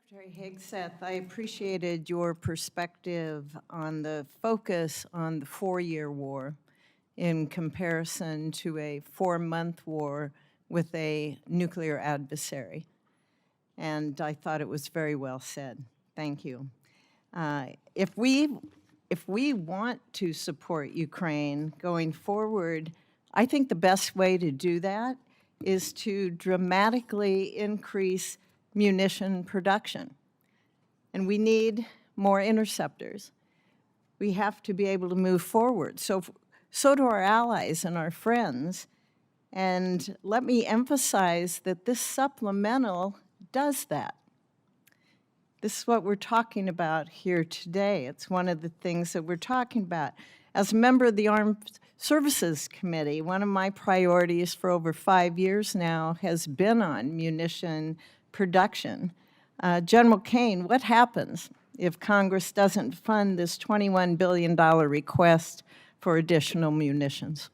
Secretary Hegseth, I appreciated your perspective on the focus on the 4-year war in comparison to a 4-month war with a nuclear adversary. And I thought it was very well said. Thank you. If we want to support Ukraine going forward, I think the best way to do that is to dramatically increase munition production. And we need more interceptors. We have to be able to move forward. So do our allies and our friends. And let me emphasize that this supplemental does that. This is what we're talking about here today. It's one of the things that we're talking about. As a member of the Armed Services Committee, one of my priorities for over 5 years now has been on munition production. General Caine, what happens if Congress doesn't fund this $21 billion request for additional munitions?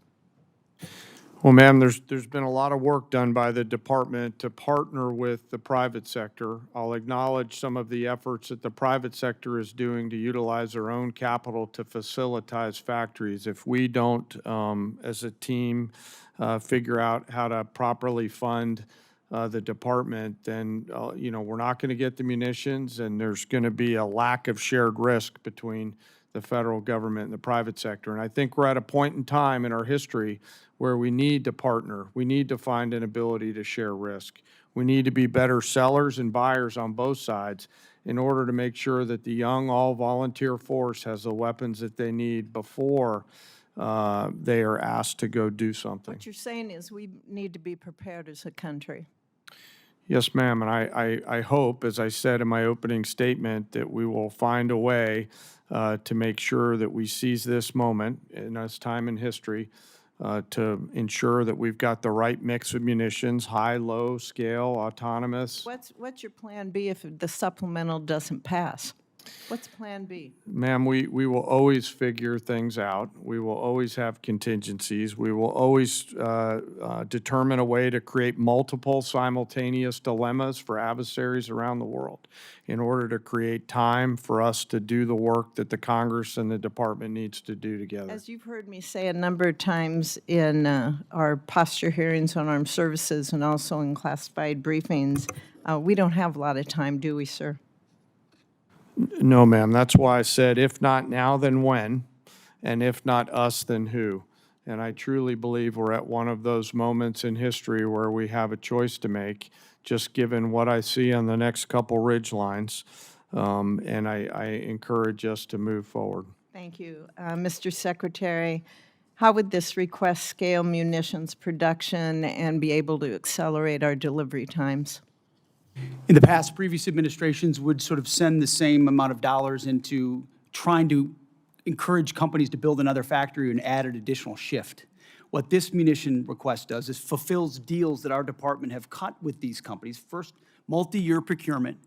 Well, ma'am, there's been a lot of work done by the department to partner with the private sector. I'll acknowledge some of the efforts that the private sector is doing to utilize their own capital to facilitate factories. If we don't, as a team, figure out how to properly fund the department, then we're not going to get the munitions, and there's going to be a lack of shared risk between the federal government and the private sector. And I think we're at a point in time in our history where we need to partner. We need to find an ability to share risk. We need to be better sellers and buyers on both sides in order to make sure that the young all-volunteer force has the weapons that they need before they are asked to go do something. What you're saying is we need to be prepared as a country. Yes, ma'am, and I hope, as I said in my opening statement, that we will find a way to make sure that we seize this moment in this time in history to ensure that we've got the right mix of munitions, high, low scale, autonomous. What's your plan B if the supplemental doesn't pass? What's plan B? Ma'am, we will always figure things out. We will always have contingencies. We will always determine a way to create multiple simultaneous dilemmas for adversaries around the world in order to create time for us to do the work that the Congress and the department needs to do together. As you've heard me say a number of times in our posture hearings on armed services and also in classified briefings, we don't have a lot of time, do we, sir? No, ma'am. That's why I said, if not now, then when? And if not us, then who? And I truly believe we're at one of those moments in history where we have a choice to make, just given what I see on the next couple ridge lines. And I encourage us to move forward. Thank you. Mr. Secretary, how would this request scale munitions production and be able to accelerate our delivery times? In the past, previous administrations would sort of send the same amount of dollars into trying to encourage companies to build another factory and add an additional shift. What this munition request does is fulfills deals that our department have cut with these companies. First, multi-year procurement,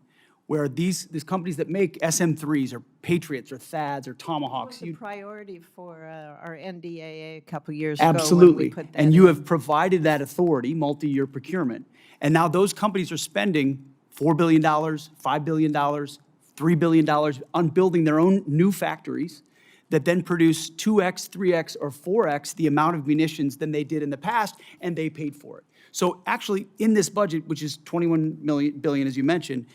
where these companies that make SM-3s or Patriots or THAADs or Tomahawks. It was a priority for our NDAA a couple years ago. Absolutely. When we put that and you in. have provided that authority, multi-year procurement. And now those companies are spending $4 billion, $5 billion, $3 billion on building their own new factories that then produce 2x, 3x, or 4x the amount of munitions than they did in the past, and they paid for it. So actually, in this budget, which is $21 billion, as you mentioned,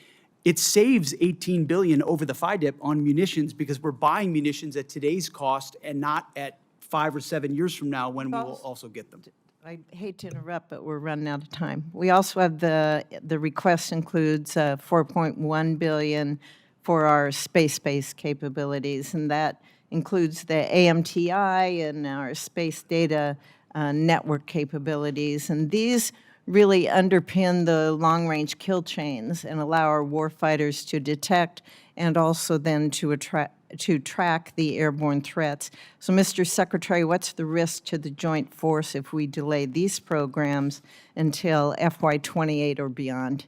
it saves $18 billion over the FIDIP on munitions because we're buying munitions at today's cost and not at 5 or 7 years from now when we will also get them. I hate to interrupt, but we're running out of time. We also have the request includes $4.1 billion for our space-based capabilities, and that includes the AMTI and our space data network capabilities. And these really underpin the long-range kill chains and allow our warfighters to detect and also then to track the airborne threats. So, Mr. Secretary, what's the risk to the joint force if we delay these programs until FY28 or beyond?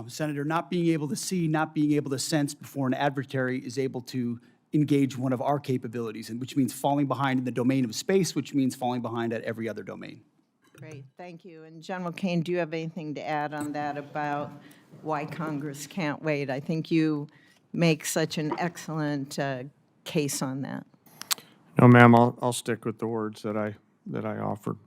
Senator, not being able to see, not being able to sense before an adversary is able to engage one of our capabilities, and which means falling behind in the domain of space, which means falling behind at every other domain. Great, thank you. And General Caine, do you have anything to add on that about why Congress can't wait? I think you make such an excellent case on that. No, ma'am, I'll stick with the words that I offered.